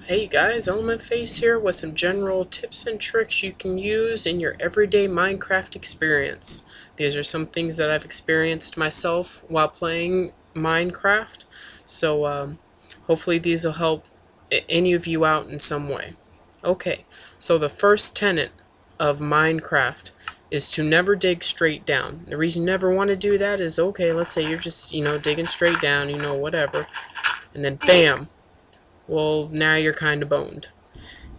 Hey guys, Elementface here with some general tips and tricks you can use in your everyday Minecraft experience. These are some things that I've experienced myself while playing Minecraft, so hopefully these will help any of you out in some way. Okay, so the first tenet of Minecraft is to never dig straight down. The reason you never want to do that is, okay, let's say you're just, digging straight down, whatever, and then bam! Well, now you're kind of boned.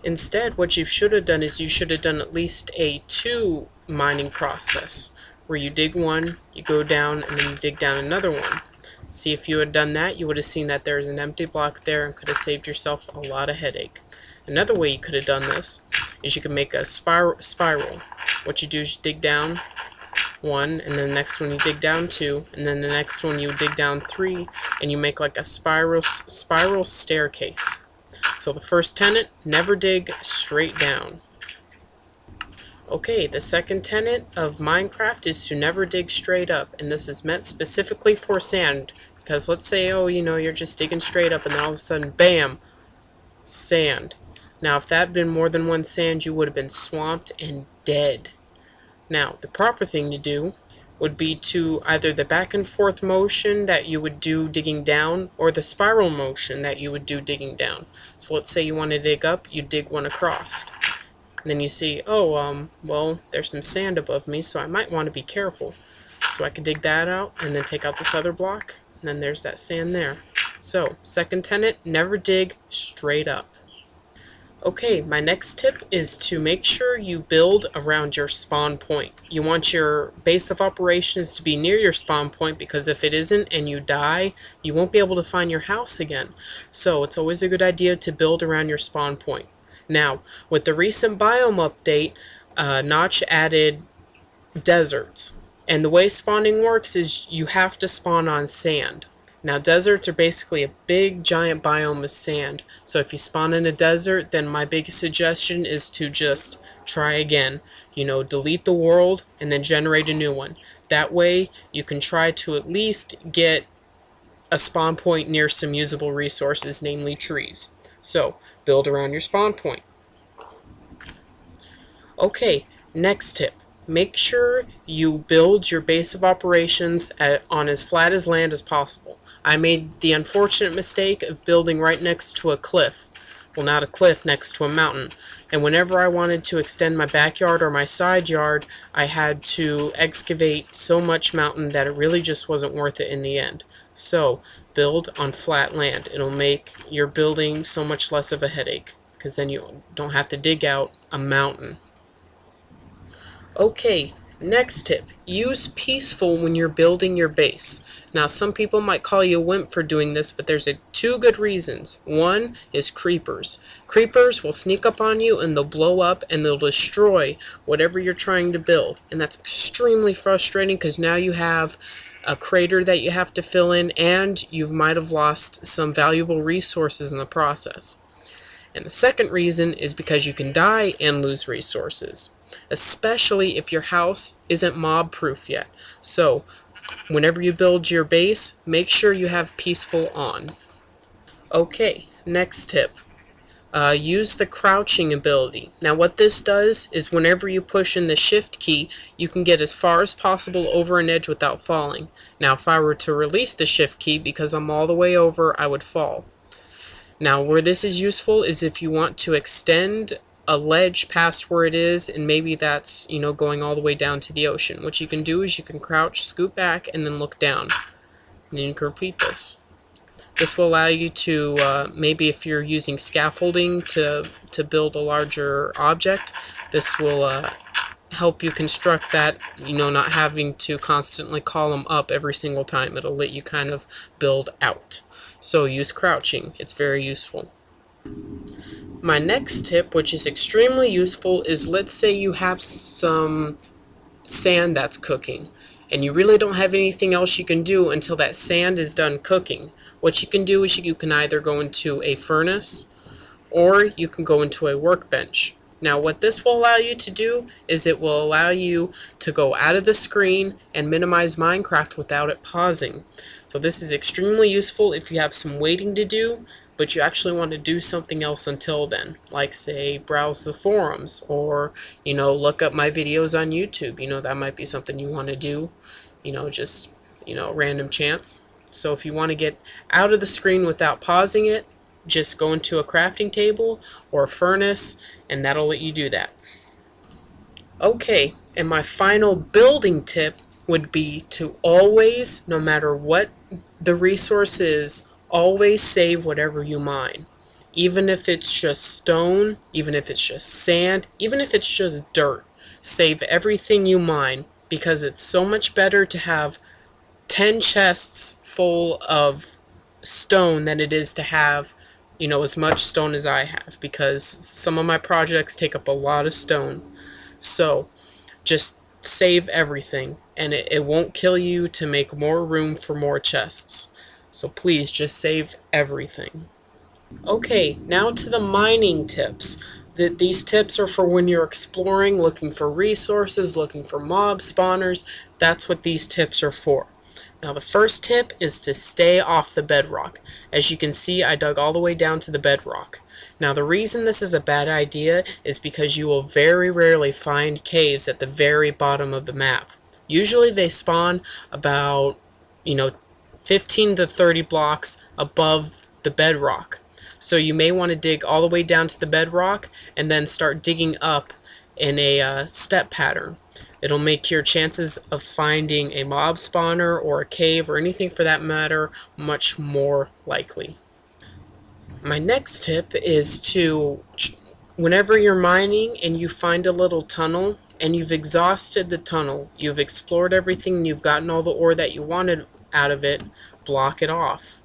Instead, what you should have done is you should have done at least a two mining process, where you dig one, you go down, and then you dig down another one. See, if you had done that, you would have seen that there's an empty block there and could have saved yourself a lot of headache. Another way you could have done this is you could make a spiral. What you do is you dig down one, and then the next one you dig down two, and then the next one you dig down three, and you make like a spiral staircase. So the first tenet, never dig straight down. Okay, the second tenet of Minecraft is to never dig straight up, and this is meant specifically for sand, because let's say, you're just digging straight up, and then all of a sudden, bam, sand. Now, if that had been more than one sand, you would have been swamped and dead. Now, the proper thing to do would be to either the back and forth motion that you would do digging down, or the spiral motion that you would do digging down. So let's say you want to dig up, you dig one across. And then you see, well, there's some sand above me, so I might want to be careful. So I could dig that out, and then take out this other block, and then there's that sand there. So, second tenet, never dig straight up. Okay, my next tip is to make sure you build around your spawn point. You want your base of operations to be near your spawn point, because if it isn't and you die, you won't be able to find your house again. So it's always a good idea to build around your spawn point. Now, with the recent biome update, Notch added deserts. And the way spawning works is you have to spawn on sand. Now, deserts are basically a big, giant biome of sand. So if you spawn in a desert, then my biggest suggestion is to just try again. Delete the world and then generate a new one. That way, you can try to at least get a spawn point near some usable resources, namely trees. So, build around your spawn point. Okay, next tip. Make sure you build your base of operations on as flat as land as possible. I made the unfortunate mistake of building right next to a cliff. Well, not a cliff, next to a mountain. And whenever I wanted to extend my backyard or my side yard, I had to excavate so much mountain that it really just wasn't worth it in the end. So, build on flat land. It'll make your building so much less of a headache, because then you don't have to dig out a mountain. Okay, next tip. Use peaceful when you're building your base. Now, some people might call you a wimp for doing this, but there's two good reasons. One is creepers. Creepers will sneak up on you, and they'll blow up, and they'll destroy whatever you're trying to build. And that's extremely frustrating, because now you have a crater that you have to fill in, and you might have lost some valuable resources in the process. And the second reason is because you can die and lose resources, especially if your house isn't mob-proof yet. So, whenever you build your base, make sure you have peaceful on. Okay, next tip. Use the crouching ability. Now, what this does is whenever you push in the shift key, you can get as far as possible over an edge without falling. Now, if I were to release the shift key, because I'm all the way over, I would fall. Now, where this is useful is if you want to extend a ledge past where it is, and maybe that's, going all the way down to the ocean. What you can do is you can crouch, scoot back, and then look down. And then you can repeat this. This will allow you to, maybe if you're using scaffolding to build a larger object, this will help you construct that, not having to constantly call them up every single time. It'll let you kind of build out. So use crouching. It's very useful. My next tip, which is extremely useful, is let's say you have some sand that's cooking, and you really don't have anything else you can do until that sand is done cooking. What you can do is you can either go into a furnace, or you can go into a workbench. Now, what this will allow you to do is it will allow you to go out of the screen and minimize Minecraft without it pausing. So this is extremely useful if you have some waiting to do, but you actually want to do something else until then, like say browse the forums, or look up my videos on YouTube. That might be something you want to do, just random chance. So if you want to get out of the screen without pausing it, just go into a crafting table or a furnace, and that'll let you do that. Okay, and my final building tip would be to always, no matter what the resource is, always save whatever you mine. Even if it's just stone, even if it's just sand, even if it's just dirt, save everything you mine, because it's so much better to have 10 chests full of stone than it is to have, as much stone as I have, because some of my projects take up a lot of stone. So just save everything, and it won't kill you to make more room for more chests. So please just save everything. Okay, now to the mining tips. These tips are for when you're exploring, looking for resources, looking for mob spawners. That's what these tips are for. Now the first tip is to stay off the bedrock. As you can see, I dug all the way down to the bedrock. Now the reason this is a bad idea is because you will very rarely find caves at the very bottom of the map. Usually they spawn about 15 to 30 blocks above the bedrock. So you may want to dig all the way down to the bedrock and then start digging up in a step pattern. It'll make your chances of finding a mob spawner or a cave or anything for that matter much more likely. My next tip is to, whenever you're mining and you find a little tunnel and you've exhausted the tunnel, you've explored everything, you've gotten all the ore that you wanted out of it, block it off.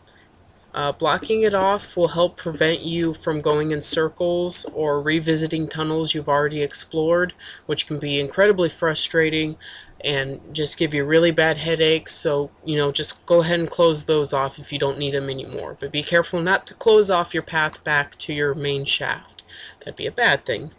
Blocking it off will help prevent you from going in circles or revisiting tunnels you've already explored, which can be incredibly frustrating and just give you really bad headaches. So, just go ahead and close those off if you don't need them anymore. But be careful not to close off your path back to your main shaft. That'd be a bad thing.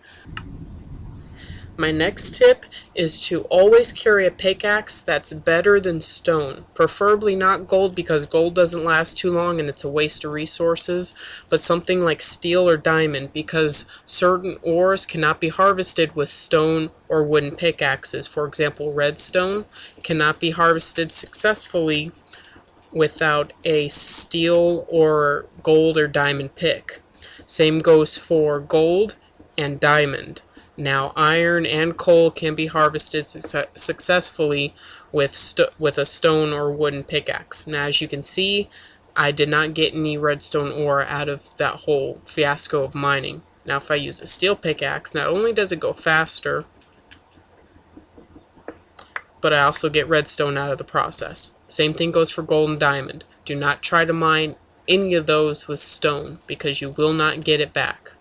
My next tip is to always carry a pickaxe that's better than stone. Preferably not gold, because gold doesn't last too long and it's a waste of resources, but something like steel or diamond, because certain ores cannot be harvested with stone or wooden pickaxes. For example, redstone cannot be harvested successfully without a steel or gold or diamond pick. Same goes for gold and diamond. Now, iron and coal can be harvested successfully with a stone or wooden pickaxe. Now, as you can see, I did not get any redstone ore out of that whole fiasco of mining. Now, if I use a steel pickaxe, not only does it go faster, but I also get redstone out of the process. Same thing goes for gold and diamond. Do not try to mine any of those with stone, because you will not get it back.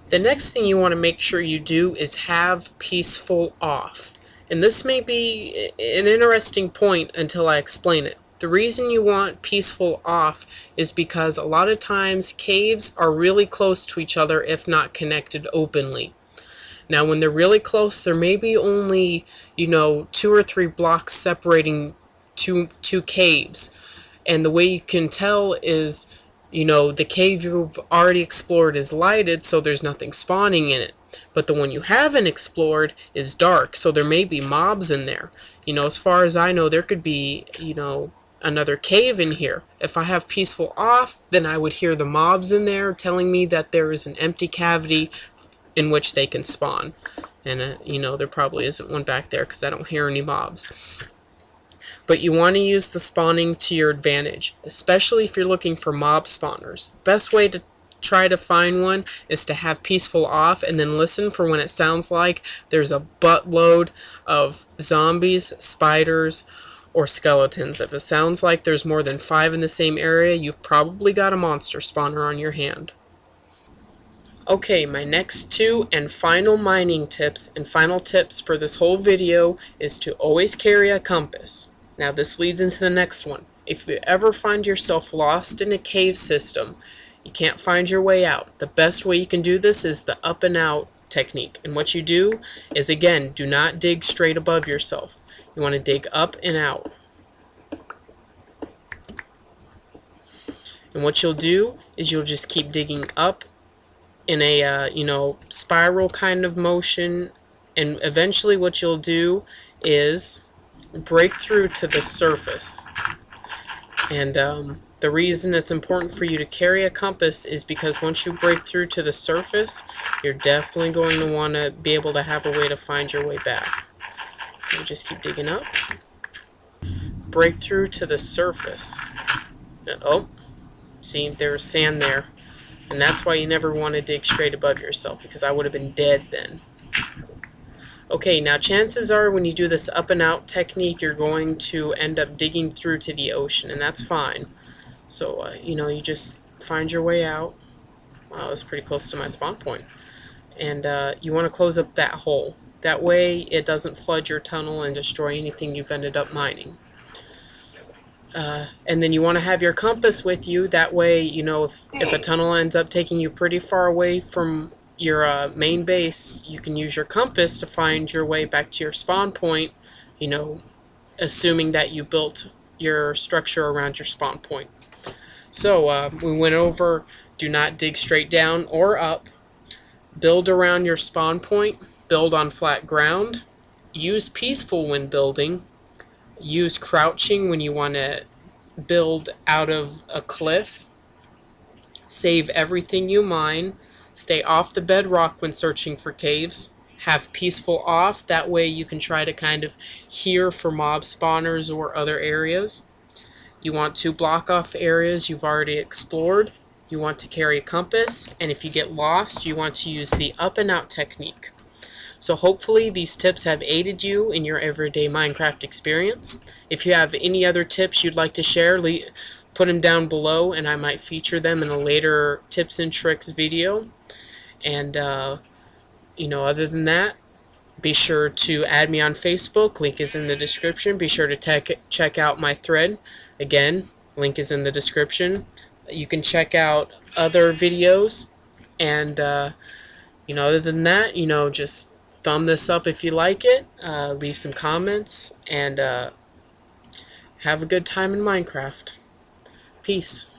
The next thing you want to make sure you do is have peaceful off. And this may be an interesting point until I explain it. The reason you want peaceful off is because a lot of times caves are really close to each other if not connected openly. Now when they're really close, there may be only 2 or 3 blocks separating two caves. And the way you can tell is the cave you've already explored is lighted, so there's nothing spawning in it. But the one you haven't explored is dark, so there may be mobs in there. As far as I know, there could be, another cave in here. If I have peaceful off, then I would hear the mobs in there telling me that there is an empty cavity in which they can spawn. And, there probably isn't one back there because I don't hear any mobs. But you want to use the spawning to your advantage, especially if you're looking for mob spawners. The best way to try to find one is to have peaceful off and then listen for when it sounds like there's a buttload of zombies, spiders, or skeletons. If it sounds like there's more than 5 in the same area, you've probably got a monster spawner on your hand. Okay, my next 2 and final mining tips and final tips for this whole video is to always carry a compass. Now this leads into the next one. If you ever find yourself lost in a cave system, you can't find your way out, the best way you can do this is the up and out technique. And what you do is, again, do not dig straight above yourself. You want to dig up and out. And what you'll do is you'll just keep digging up in a spiral kind of motion, and eventually what you'll do is break through to the surface. And the reason it's important for you to carry a compass is because once you break through to the surface, you're definitely going to want to be able to have a way to find your way back. So just keep digging up. Break through to the surface. Oh, see, there's sand there. And that's why you never want to dig straight above yourself, because I would have been dead then. Okay, now chances are when you do this up and out technique, you're going to end up digging through to the ocean, and that's fine. So, you just find your way out. Wow, that's pretty close to my spawn point. And you want to close up that hole. That way it doesn't flood your tunnel and destroy anything you've ended up mining. And then you want to have your compass with you. That way, if a tunnel ends up taking you pretty far away from your main base, you can use your compass to find your way back to your spawn point, assuming that you built your structure around your spawn point. So we went over, do not dig straight down or up, build around your spawn point, build on flat ground, use peaceful when building, use crouching when you want to build out of a cliff, save everything you mine, stay off the bedrock when searching for caves, have peaceful off, that way you can try to kind of hear for mob spawners or other areas. You want to block off areas you've already explored. You want to carry a compass, and if you get lost, you want to use the up and out technique. So hopefully these tips have aided you in your everyday Minecraft experience. If you have any other tips you'd like to share, put them down below, and I might feature them in a later tips and tricks video. And other than that, be sure to add me on Facebook. Link is in the description. Be sure to check out my thread. Again, link is in the description. You can check out other videos. And, other than that, just thumb this up if you like it. Leave some comments. And have a good time in Minecraft. Peace.